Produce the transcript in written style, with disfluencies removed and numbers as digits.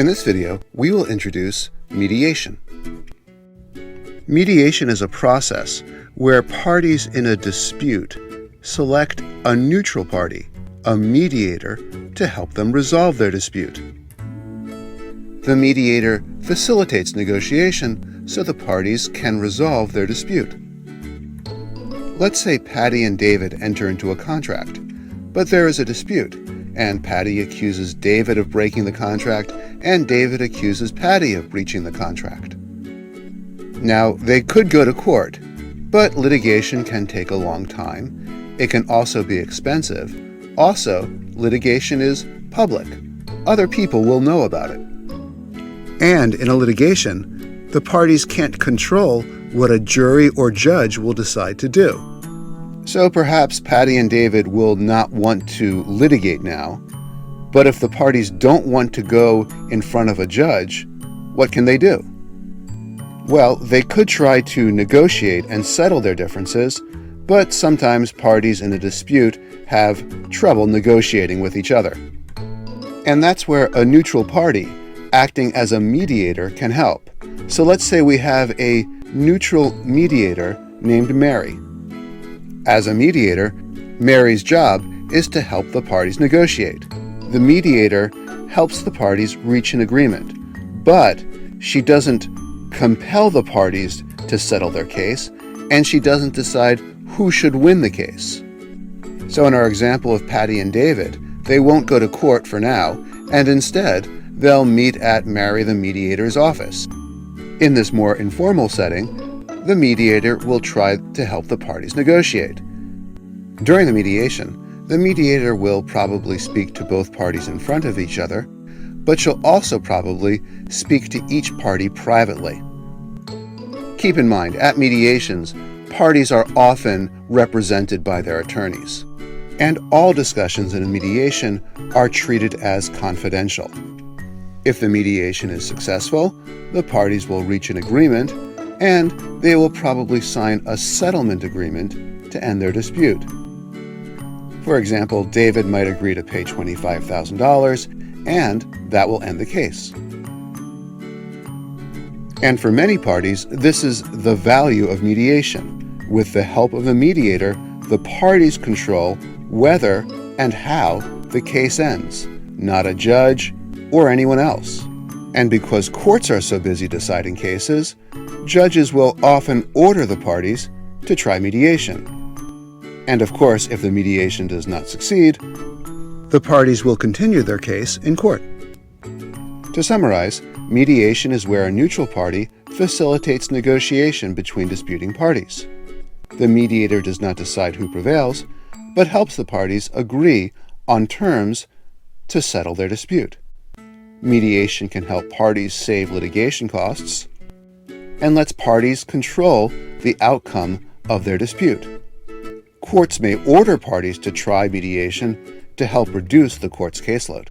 In this video, we will introduce mediation. Mediation is a process where parties in a dispute select a neutral party, a mediator, to help them resolve their dispute. The mediator facilitates negotiation so the parties can resolve their dispute. Let's say Patty and David enter into a contract, but there is a dispute, and Patty accuses David of breaking the contract, and David accuses Patty of breaching the contract. Now, they could go to court, but litigation can take a long time. It can also be expensive. Also, litigation is public. Other people will know about it. And in a litigation, the parties can't control what a jury or judge will decide to do. So perhaps Patty and David will not want to litigate now, but if the parties don't want to go in front of a judge, what can they do? Well, they could try to negotiate and settle their differences, but sometimes parties in a dispute have trouble negotiating with each other. And that's where a neutral party, acting as a mediator, can help. So let's say we have a neutral mediator named Mary. As a mediator, Mary's job is to help the parties negotiate. The mediator helps the parties reach an agreement, but she doesn't compel the parties to settle their case, and she doesn't decide who should win the case. So in our example of Patty and David, they won't go to court for now, and instead, they'll meet at Mary the mediator's office. In this more informal setting, the mediator will try to help the parties negotiate. During the mediation, the mediator will probably speak to both parties in front of each other, but she'll also probably speak to each party privately. Keep in mind, at mediations, parties are often represented by their attorneys, and all discussions in a mediation are treated as confidential. If the mediation is successful, the parties will reach an agreement, and they will probably sign a settlement agreement to end their dispute. For example, David might agree to pay $25,000, and that will end the case. And for many parties, this is the value of mediation. With the help of the mediator, the parties control whether and how the case ends, not a judge or anyone else. And because courts are so busy deciding cases, judges will often order the parties to try mediation. And of course, if the mediation does not succeed, the parties will continue their case in court. To summarize, mediation is where a neutral party facilitates negotiation between disputing parties. The mediator does not decide who prevails, but helps the parties agree on terms to settle their dispute. Mediation can help parties save litigation costs and lets parties control the outcome of their dispute. Courts may order parties to try mediation to help reduce the court's caseload.